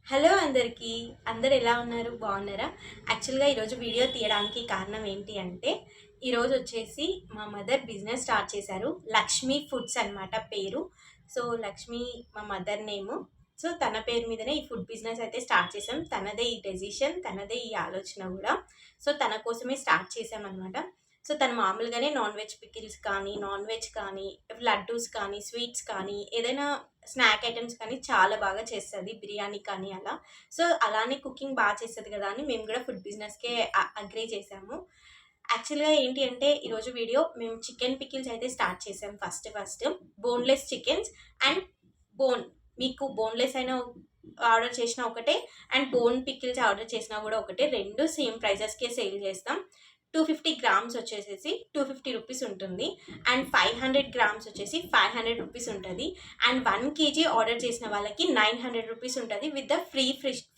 Hello అందరికీ. అందరు ఎలా ఉన్నారు? బాగున్నారా? యాక్చువల్గా ఈరోజు వీడియో తీయడానికి కారణం ఏంటి అంటే ఈరోజు వచ్చేసి మా మదర్ బిజినెస్ స్టార్ట్ చేశారు. లక్ష్మీ ఫుడ్స్ అన్నమాట పేరు. సో లక్ష్మి మా మదర్ నేము. సో తన పేరు మీదనే ఈ ఫుడ్ బిజినెస్ అయితే స్టార్ట్ చేసాం. తనదే ఈ డెసిషన్, తనదే ఈ ఆలోచన కూడా. సో తన కోసమే స్టార్ట్ చేసామన్నమాట. సో తను మామూలుగానే నాన్ వెజ్ పికిల్స్ కానీ, నాన్ వెజ్ కానీ, లడ్డూస్ కానీ, స్వీట్స్ కానీ, ఏదైనా స్నాక్ ఐటమ్స్ కానీ చాలా బాగా చేస్తుంది. బిర్యానీ కానీ అలా. సో అలానే కుకింగ్ బాగా చేస్తుంది కదా అని మేము కూడా ఫుడ్ బిజినెస్కే అగ్రీ చేసాము. యాక్చువల్గా ఏంటి అంటే ఈరోజు వీడియో మేము చికెన్ పికిల్స్ అయితే స్టార్ట్ చేసాం. First boneless chickens and bone, మీకు బోన్లెస్ అయినా ఆర్డర్ చేసినా ఒకటే అండ్ బోన్ పికిల్స్ ఆర్డర్ చేసినా కూడా ఒకటే. రెండు సేమ్ ప్రైజెస్కే సేల్ చేస్తాం. 250 గ్రామ్స్ వచ్చేసేసి 250 రూపీస్ ఉంటుంది అండ్ 500 గ్రామ్స్ వచ్చేసి 500 రూపీస్ ఉంటుంది అండ్ 1 కేజీ ఆర్డర్ చేసిన వాళ్ళకి 900 రూపీస్ ఉంటుంది విత్ ద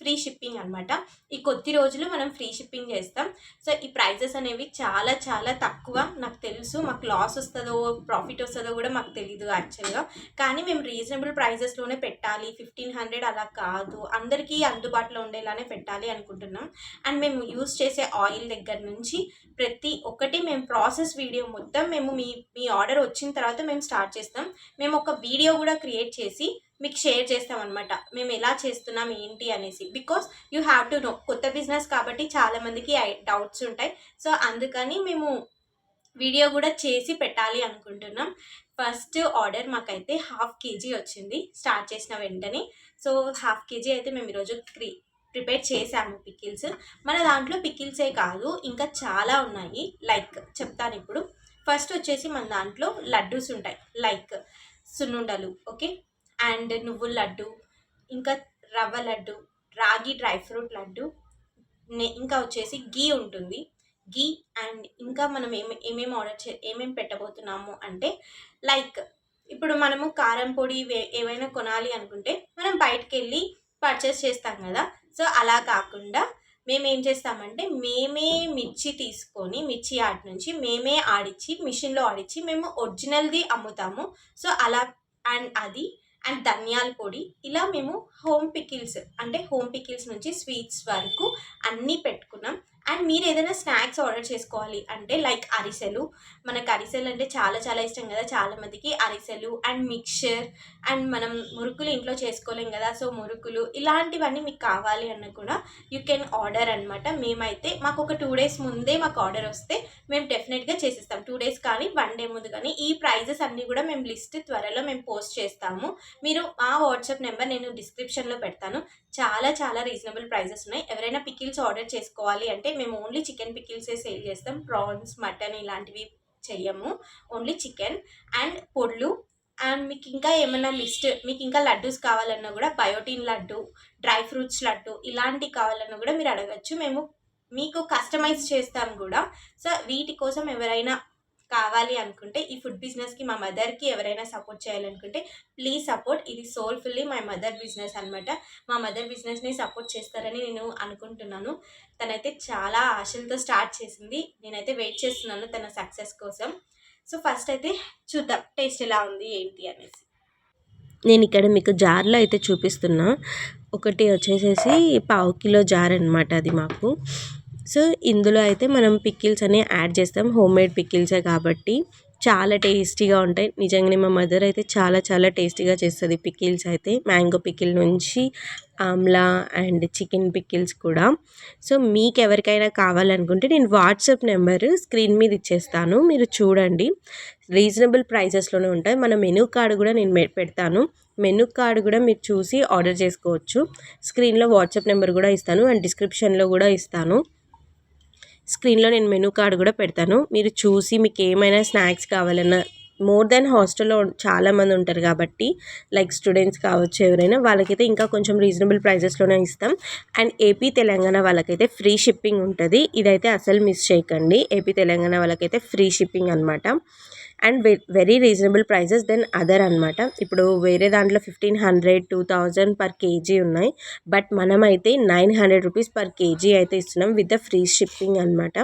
ఫ్రీ షిప్పింగ్ అనమాట. ఈ కొద్ది రోజులు మనం ఫ్రీ షిప్పింగ్ చేస్తాం. సో ఈ ప్రైజెస్ అనేవి చాలా చాలా తక్కువ. నాకు తెలుసు మాకు లాస్ వస్తుందో ప్రాఫిట్ వస్తుందో కూడా మాకు తెలీదు యాక్చువల్గా. కానీ మేము రీజనబుల్ ప్రైజెస్లోనే పెట్టాలి, 1500 అలా కాదు, అందరికీ అందుబాటులో ఉండేలానే పెట్టాలి అనుకుంటున్నాం. అండ్ మేము యూస్ చేసే ఆయిల్ దగ్గర నుంచి ప్రతి ఒక్కటి మేము ప్రాసెస్ వీడియో మొత్తం మేము మీ ఆర్డర్ వచ్చిన తర్వాత మేము స్టార్ట్ చేస్తాం. మేము ఒక వీడియో కూడా క్రియేట్ చేసి మీకు షేర్ చేస్తాం అనమాట, మేము ఎలా చేస్తున్నాం ఏంటి అనేసి. Because you have to know, కొత్త బిజినెస్ కాబట్టి చాలామందికి డౌట్స్ ఉంటాయి. సో అందుకని మేము వీడియో కూడా చేసి పెట్టాలి అనుకుంటున్నాం. ఫస్ట్ ఆర్డర్ మాకైతే 1/2 కేజీ వచ్చింది స్టార్ట్ చేసిన వెంటనే. సో 1/2 కేజీ అయితే మేము ఈరోజు ప్రిపేర్ చేసాము పికిల్స్. మన దాంట్లో పికిల్సే కాదు ఇంకా చాలా ఉన్నాయి, లైక్ చెప్తాను ఇప్పుడు. ఫస్ట్ వచ్చేసి మన దాంట్లో లడ్డూస్ ఉంటాయి, లైక్ సున్నుండలు, ఓకే, అండ్ నువ్వుల లడ్డు, ఇంకా రవ్వ లడ్డు, రాగి డ్రై ఫ్రూట్ లడ్డు, ఇంకా వచ్చేసి గీ ఉంటుంది, గీ. అండ్ ఇంకా మనం ఏమేమి పెట్టబోతున్నాము అంటే, లైక్ ఇప్పుడు మనము కారం పొడి ఏవైనా కొనాలి అనుకుంటే మనం బయటకు వెళ్ళి పర్చేస్ చేస్తాం కదా. సో అలా కాకుండా మేమేం చేస్తామంటే మేమే మిర్చి తీసుకొని మిర్చి ఆట నుంచి మేమే ఆడిచ్చి మిషన్లో ఆడిచ్చి మేము ఒరిజినల్ది అమ్ముతాము. సో అలా అండ్ అది అండ్ ధనియాల పొడి, ఇలా మేము హోమ్ పికిల్స్ నుంచి స్వీట్స్ వరకు అన్నీ పెట్టుకున్నాం. అండ్ మీరు ఏదైనా స్నాక్స్ ఆర్డర్ చేసుకోవాలి అంటే లైక్ అరిసెలు, మనకు అరిసెలు అంటే చాలా చాలా ఇష్టం కదా చాలామందికి. అరిసెలు అండ్ మిక్చర్ అండ్ మనం మురుకులు ఇంట్లో చేసుకోలేం కదా, సో మురుకులు ఇలాంటివన్నీ మీకు కావాలి అన్న కూడా యూ కెన్ ఆర్డర్ అనమాట. మేమైతే మాకు ఒక 2 డేస్ ముందే మాకు ఆర్డర్ వస్తే మేము డెఫినెట్గా చేసిస్తాం. 2 డేస్ కానీ 1 డే ముందు కానీ. ఈ ప్రైజెస్ అన్నీ కూడా మేము లిస్ట్ త్వరలో మేము పోస్ట్ చేస్తాము. మీరు ఆ వాట్సాప్ నెంబర్ నేను డిస్క్రిప్షన్లో పెడతాను. చాలా చాలా రీజనబుల్ ప్రైజెస్ ఉన్నాయి. ఎవరైనా పికిల్స్ ఆర్డర్ చేసుకోవాలి అంటే మేము ఓన్లీ చికెన్ పికిల్సే సేల్ చేస్తాం. ప్రాన్స్, మటన్ ఇలాంటివి చెయ్యము, ఓన్లీ చికెన్ అండ్ పొడ్లు. అండ్ మీకు ఇంకా ఏమైనా మీకు ఇంకా లడ్డూస్ కావాలన్నా కూడా biotin laddu, dry fruits laddu ఇలాంటివి కావాలన్నా కూడా మీరు అడగచ్చు, మేము మీకు కస్టమైజ్ చేస్తాం కూడా. సో వీటి కోసం ఎవరైనా కావాలి అనుకుంటే ఈ ఫుడ్ బిజినెస్కి మా మదర్కి ఎవరైనా సపోర్ట్ చేయాలనుకుంటే ప్లీజ్ సపోర్ట్. ఇది సోల్ఫుల్లీ మై మదర్ బిజినెస్ అనమాట. మా మదర్ బిజినెస్ని సపోర్ట్ చేస్తారని నేను అనుకుంటున్నాను. తనైతే చాలా ఆశలతో స్టార్ట్ చేసింది. నేనైతే వెయిట్ చేస్తున్నాను తన సక్సెస్ కోసం. సో ఫస్ట్ అయితే చూద్దాం టేస్ట్ ఎలా ఉంది ఏంటి అనేసి. నేను ఇక్కడ మీకు జార్లో అయితే చూపిస్తున్నా. ఒకటి వచ్చేసేసి 1/2 కిలో జార్ అనమాట అది మాకు. సో ఇందులో అయితే మనం పికిల్స్ అనే యాడ్ చేస్తాం, హోమ్మేడ్ పికిల్సే కాబట్టి చాలా టేస్టీగా ఉంటాయి. నిజంగానే మా మదర్ అయితే చాలా చాలా టేస్టీగా చేస్తుంది పికిల్స్ అయితే. మ్యాంగో పికిల్ నుంచి ఆమ్లా అండ్ చికెన్ పికిల్స్ కూడా. సో మీకు ఎవరికైనా కావాలనుకుంటే నేను వాట్సాప్ నెంబర్ స్క్రీన్ మీద ఇచ్చేస్తాను, మీరు చూడండి. రీజనబుల్ ప్రైజెస్లోనే ఉంటాయి. మన మెనూ కార్డు కూడా నేను పెడతాను, మెనూ కార్డు కూడా మీరు చూసి ఆర్డర్ చేసుకోవచ్చు. స్క్రీన్లో వాట్సాప్ నెంబర్ కూడా ఇస్తాను అండ్ డిస్క్రిప్షన్లో కూడా ఇస్తాను. స్క్రీన్లో నేను మెనూ కార్డు కూడా పెడతాను, మీరు చూసి మీకు ఏమైనా స్నాక్స్ కావాలన్నా, మోర్ దెన్ హాస్టల్లో చాలామంది ఉంటారు కాబట్టి లైక్ స్టూడెంట్స్ కావచ్చు ఎవరైనా, వాళ్ళకైతే ఇంకా కొంచెం రీజనబుల్ ప్రైజెస్లోనే ఇస్తాం. అండ్ ఏపీ తెలంగాణ వాళ్ళకైతే ఫ్రీ షిప్పింగ్ ఉంటుంది. ఇదైతే అసలు మిస్ చేయకండి, ఏపీ తెలంగాణ వాళ్ళకైతే ఫ్రీ షిప్పింగ్ అనమాట. And very reasonable prices than other అనమాట. ఇప్పుడు వేరే దాంట్లో 1500, 2000 పర్ కేజీ ఉన్నాయి, బట్ మనమైతే 900 రూపీస్ పర్ కేజీ అయితే ఇస్తున్నాం విత్ ద ఫ్రీ షిప్పింగ్ అనమాట.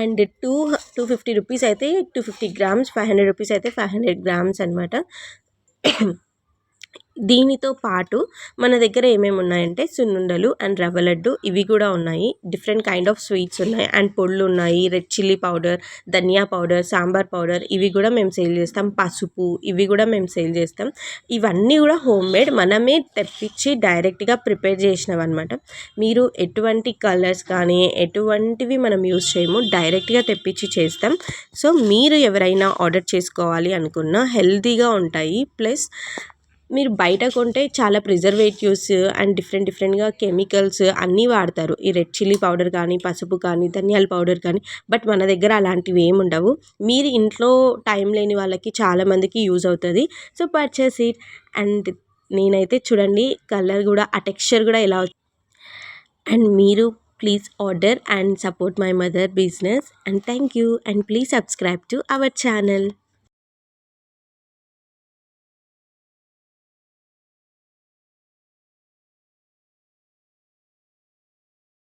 అండ్ 250 రూపీస్ అయితే 250 గ్రామ్స్, 500 రూపీస్ అయితే 500 గ్రామ్స్ అనమాట. దీనితో పాటు మన దగ్గర ఏమేమి ఉన్నాయంటే సున్నుండలు అండ్ రవ్వ లడ్డు ఇవి కూడా ఉన్నాయి. డిఫరెంట్ కైండ్ ఆఫ్ స్వీట్స్ ఉన్నాయి అండ్ పొళ్ళు ఉన్నాయి. రెడ్ చిల్లీ పౌడర్, ధనియా పౌడర్, సాంబార్ పౌడర్ ఇవి కూడా మేము సేల్ చేస్తాం. పసుపు ఇవి కూడా మేము సేల్ చేస్తాం. ఇవన్నీ కూడా హోమ్ మేడ్, మనమే తెప్పించి డైరెక్ట్గా ప్రిపేర్ చేసినవి అనమాట. మీరు ఎటువంటి కలర్స్ కానీ ఎటువంటివి మనం యూస్ చేయము, డైరెక్ట్గా తెప్పించి చేస్తాం. సో మీరు ఎవరైనా ఆర్డర్ చేసుకోవాలి అనుకున్నా హెల్తీగా ఉంటాయి. ప్లస్ మీరు బయట కొంటే చాలా ప్రిజర్వేటివ్స్ అండ్ డిఫరెంట్గా కెమికల్స్ అన్నీ వాడతారు. ఈ రెడ్ చిల్లీ పౌడర్ కానీ, పసుపు కానీ, ధనియాల పౌడర్ కానీ. బట్ మన దగ్గర అలాంటివి ఏమి ఉండవు. మీరు ఇంట్లో టైం లేని వాళ్ళకి చాలామందికి యూజ్ అవుతుంది. So purchase it. అండ్ నేనైతే చూడండి కలర్ కూడా, ఆ టెక్స్చర్ కూడా ఎలా అండ్ మీరు please order and support my mother business. And thank you. And please subscribe to our channel.